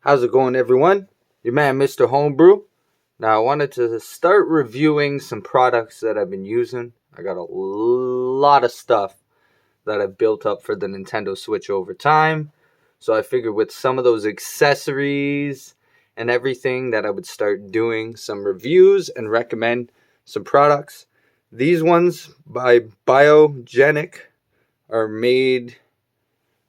How's it going, everyone? Your man, Mr. Homebrew. Now, I wanted to start reviewing some products that I've been using. I got a lot of stuff that I've built up for the Nintendo Switch over time. So I figured with some of those accessories and everything that I would start doing some reviews and recommend some products. These ones by Biogenik are made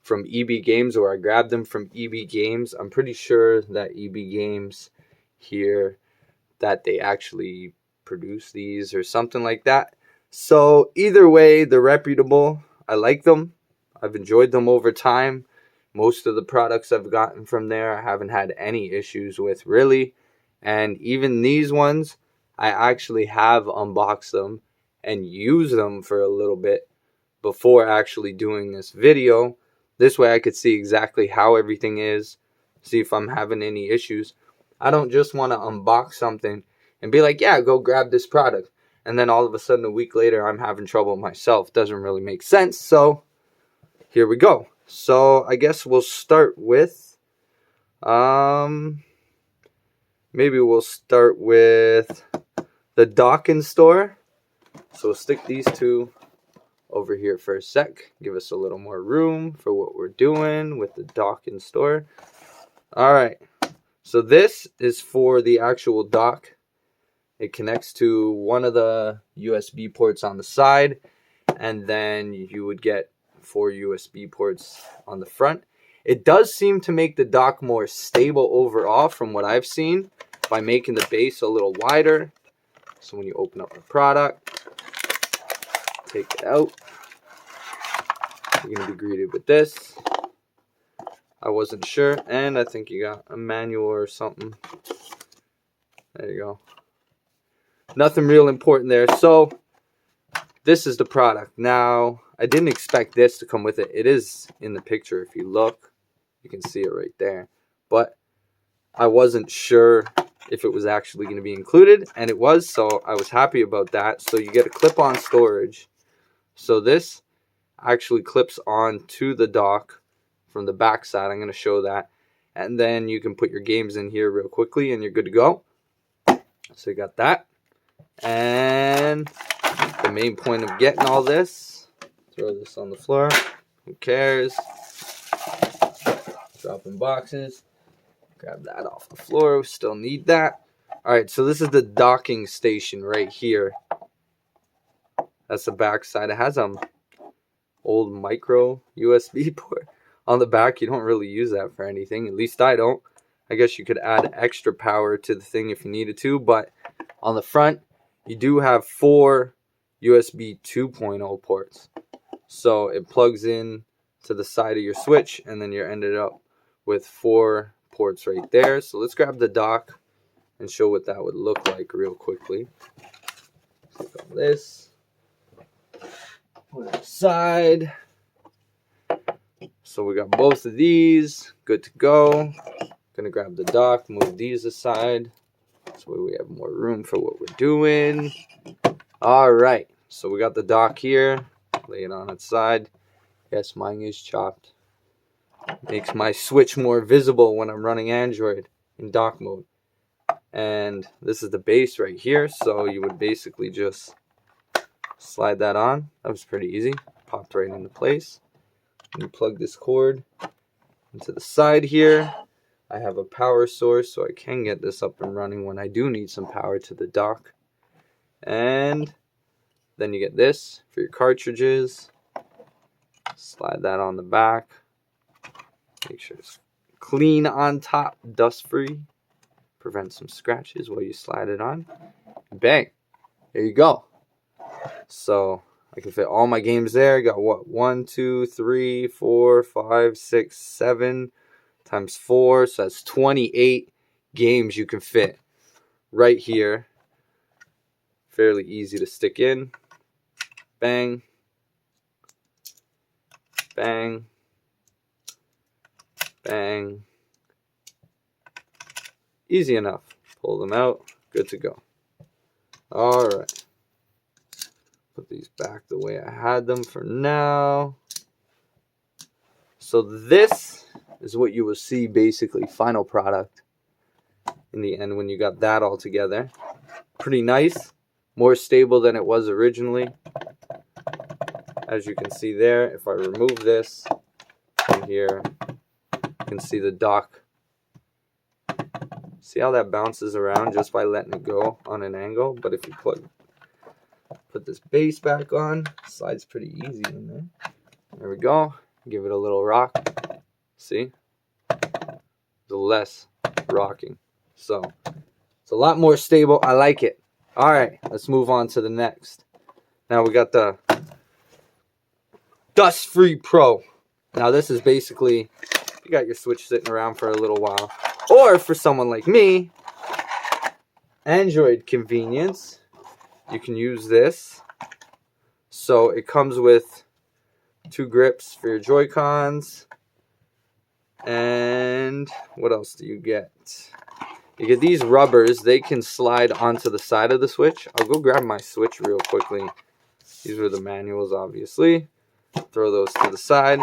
from EB Games, or I grabbed them from EB Games. I'm pretty sure that EB Games here, that they actually produce these or something like that. So either way, they're reputable. I like them. I've enjoyed them over time. Most of the products I've gotten from there, I haven't had any issues with, really. And even these ones, I actually have unboxed them and used them for a little bit before actually doing this video. This way I could see exactly how everything is, see if I'm having any issues. I don't just want to unbox something and be like, yeah, go grab this product. And then all of a sudden a week later I'm having trouble myself. Doesn't really make sense. So here we go. So I guess we'll start with, maybe we'll start with the Docking Store. So we'll stick these two over here for a sec. Give us a little more room for what we're doing with the Docking Store. Alright, so this is for the actual dock. It connects to one of the USB ports on the side, and then you would get 4 USB ports on the front. It does seem to make the dock more stable overall from what I've seen by making the base a little wider. So when you open up the product, take it out, you're going to be greeted with this. I wasn't sure, and I think you got a manual or something. There you go. Nothing real important there. So this is the product. Now, I didn't expect this to come with it. It is in the picture. If you look, you can see it right there. But I wasn't sure if it was actually going to be included, and it was, so I was happy about that. So you get a clip-on storage. So this actually clips on to the dock from the back side. I'm going to show that. And then you can put your games in here real quickly and you're good to go. So you got that. And the main point of getting all this, throw this on the floor. Who cares? Dropping boxes. Grab that off the floor. We still need that. Alright, so this is the docking station right here. That's the back side. It has old micro USB port on the back. You don't really use that for anything, at least I don't. I guess you could add extra power to the thing if you needed to, but on the front you do have 4 USB 2.0 ports, so it plugs in to the side of your Switch and then you're ended up with 4 ports right there. So let's grab the dock and show what that would look like real quickly. Click on this, put it aside. So we got both of these, good to go. Gonna grab the dock, move these aside, so we have more room for what we're doing. Alright, so we got the dock here, lay it on its side. Yes, mine is chopped. Makes my Switch more visible when I'm running Android in dock mode. And this is the base right here, so you would basically just slide that on. That was pretty easy, popped right into place. And you plug this cord into the side here. I have a power source, so I can get this up and running when I do need some power to the dock. And then you get this for your cartridges. Slide that on the back. Make sure it's clean on top, dust free. Prevent some scratches while you slide it on. Bang! There you go. So I can fit all my games there. I got what? 1, 2, 3, 4, 5, 6, 7 times 4. So that's 28 games you can fit right here. Fairly easy to stick in. Bang. Bang. Bang. Easy enough. Pull them out. Good to go. Alright. Put these back the way I had them for now. So this is what you will see basically, final product in the end when you got that all together. Pretty nice, more stable than it was originally. As you can see there, if I remove this from here, you can see the dock. See how that bounces around just by letting it go on an angle? But if you put this base back on, slides pretty easy in there. There we go. Give it a little rock. See? The less rocking. So it's a lot more stable. I like it. All right, let's move on to the next. Now we got the DustFree Pro. Now this is basically, you got your Switch sitting around for a little while, or for someone like me, Android convenience, you can use this. So it comes with 2 grips for your Joy-Cons, and what else do you get? You get these rubbers. They can slide onto the side of the Switch. I'll go grab my Switch real quickly. These were the manuals, obviously. Throw those to the side.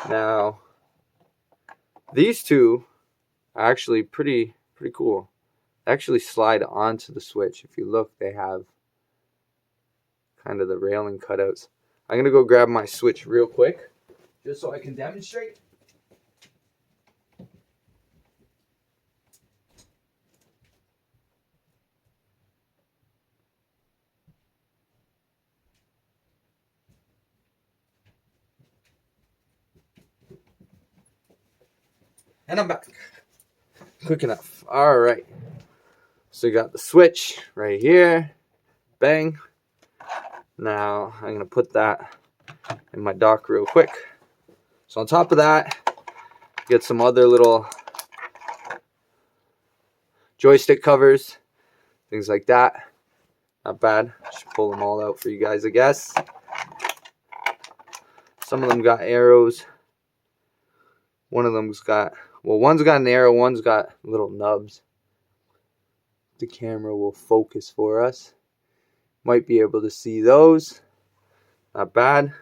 Now, these two are actually pretty cool. They actually slide onto the Switch. If you look, they have kind of the railing cutouts. I'm going to go grab my Switch real quick, just so I can demonstrate. And I'm back. Quick enough. All right. So you got the Switch right here. Bang. Now I'm going to put that in my dock real quick. So on top of that, get some other little joystick covers, things like that. Not bad. Just pull them all out for you guys, I guess. Some of them got arrows. One of them's got, well, one's got an arrow, one's got little nubs. The camera will focus for us. Might be able to see those. Not bad.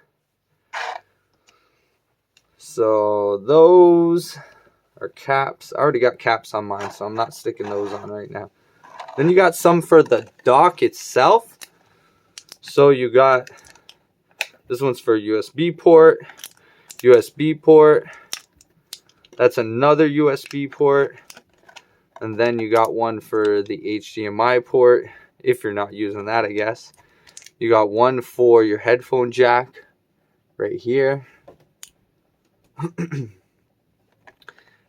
So those are caps. I already got caps on mine, so I'm not sticking those on right now. Then you got some for the dock itself. So you got, this one's for USB port. USB port. That's another USB port. And then you got one for the HDMI port, if you're not using that, I guess. You got one for your headphone jack right here.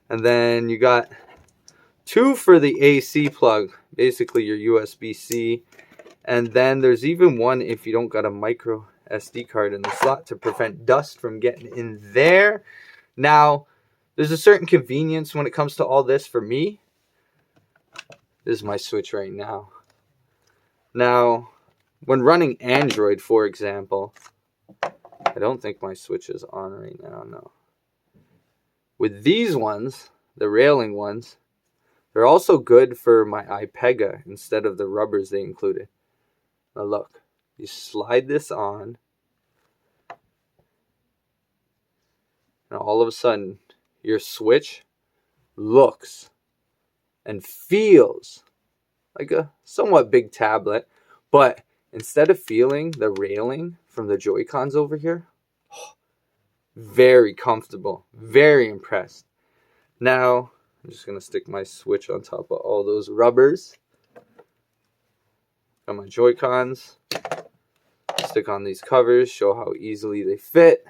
And then you got 2 for the AC plug, basically your USB-C. And then there's even one if you don't got a micro SD card in the slot to prevent dust from getting in there. Now, there's a certain convenience when it comes to all this for me. This is my Switch right now. Now, when running Android, for example, I don't think my Switch is on right now, no. With these ones, the railing ones, they're also good for my iPega instead of the rubbers they included. Now look, you slide this on, and all of a sudden, your Switch looks and feels like a somewhat big tablet, but instead of feeling the railing from the Joy-Cons over here, very comfortable, very impressed. Now, I'm just going to stick my Switch on top of all those rubbers. Got my Joy-Cons. Stick on these covers, show how easily they fit.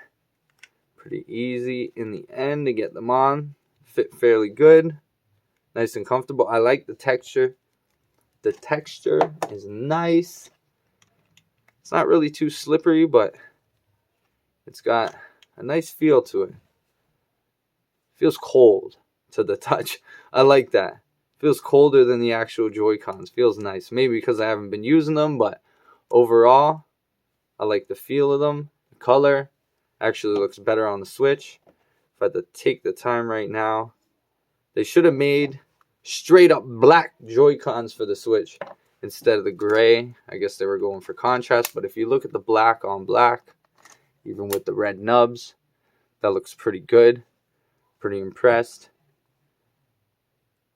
Pretty easy in the end to get them on. Fit fairly good. Nice and comfortable. I like the texture. The texture is nice. It's not really too slippery, but it's got a nice feel to it. Feels cold to the touch. I like that. Feels colder than the actual Joy-Cons. Feels nice. Maybe because I haven't been using them, but overall, I like the feel of them. The color actually looks better on the Switch. If I had to take the time right now, they should have made straight up black Joy-Cons for the Switch instead of the gray. I guess they were going for contrast, but if you look at the black on black, even with the red nubs, that looks pretty good. Pretty impressed.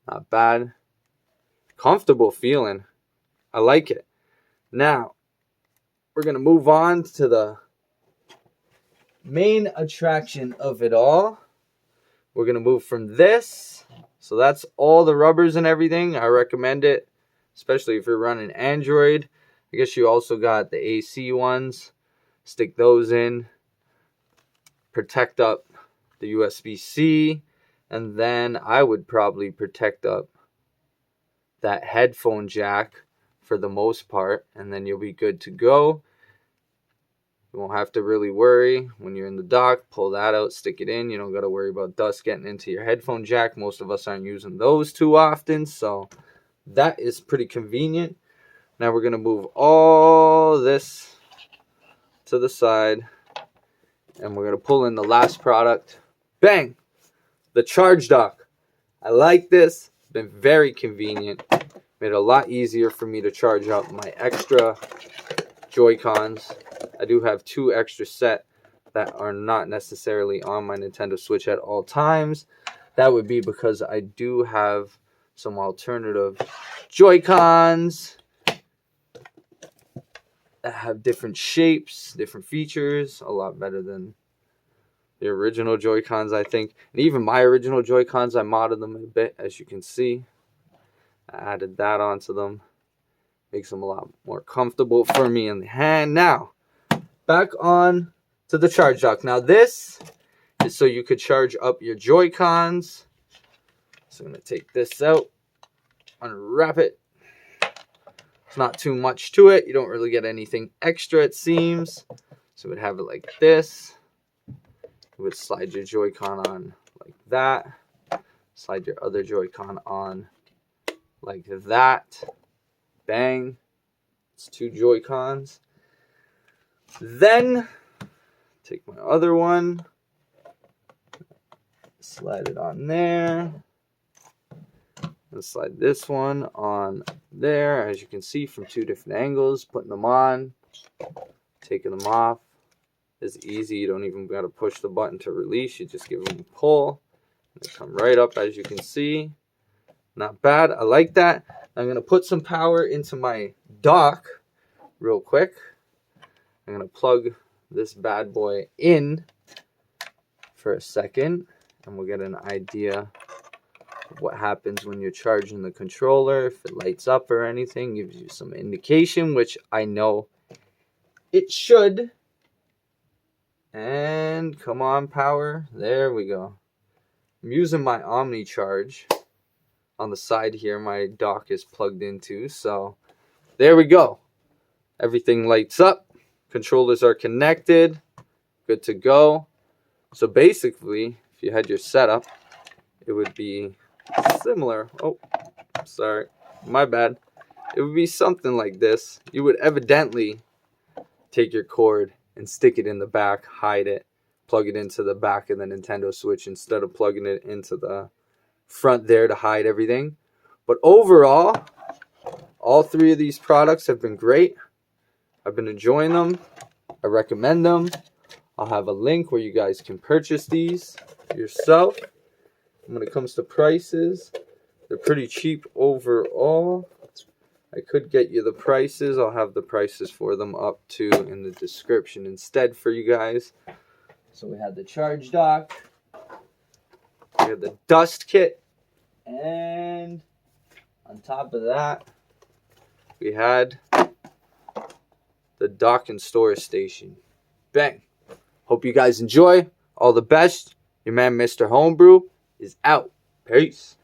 Not bad. Comfortable feeling. I like it. Now, we're going to move on to the main attraction of it all. We're going to move from this. So that's all the rubbers and everything. I recommend it, especially if you're running Android. I guess you also got the AC ones. Stick those in. Protect up the USB-C. And then I would probably protect up that headphone jack for the most part. And then you'll be good to go. You won't have to really worry when you're in the dock. Pull that out, stick it in. You don't got to worry about dust getting into your headphone jack. Most of us aren't using those too often. So that is pretty convenient. Now we're going to move all this to the side. And we're going to pull in the last product. Bang! The ChargeDock. I like this. It's been very convenient. Made it a lot easier for me to charge up my extra Joy-Cons. I do have 2 extra set that are not necessarily on my Nintendo Switch at all times. That would be because I do have some alternative Joy-Cons that have different shapes, different features, a lot better than the original Joy-Cons, I think. And even my original Joy-Cons, I modded them a bit, as you can see. I added that onto them. Makes them a lot more comfortable for me in the hand. Now, back on to the ChargeDock. Now, this is so you could charge up your Joy-Cons. So I'm going to take this out, unwrap it. It's not too much to it. You don't really get anything extra, it seems. So we'd have it like this. You would slide your Joy-Con on like that. Slide your other Joy-Con on like that. Bang. It's 2 Joy-Cons. Then, take my other one. Slide it on there. And slide this one on there. As you can see from 2 different angles. Putting them on. Taking them off. It's easy. You don't even got to push the button to release. You just give them a pull. And they come right up, as you can see. Not bad. I like that. I'm going to put some power into my dock real quick. I'm going to plug this bad boy in for a second. And we'll get an idea of what happens when you're charging the controller. If it lights up or anything, gives you some indication, which I know it should. And come on, power. There we go. I'm using my Omni Charge. On the side here, my dock is plugged into. So there we go. Everything lights up. Controllers are connected. Good to go. So basically, if you had your setup, it would be similar. Oh, sorry. My bad. It would be something like this. You would evidently take your cord and stick it in the back, hide it, plug it into the back of the Nintendo Switch instead of plugging it into the front there to hide everything. But overall, all 3 of these products have been great. I've been enjoying them. I recommend them. I'll have a link where you guys can purchase these yourself. And when it comes to prices, they're pretty cheap overall. I could get you the prices. I'll have the prices for them up too in the description instead for you guys. So we had the ChargeDock. We have the dust kit. And on top of that, we had the dock and storage station. Bang. Hope you guys enjoy. All the best. Your man, Mr. Homebrew, is out. Peace.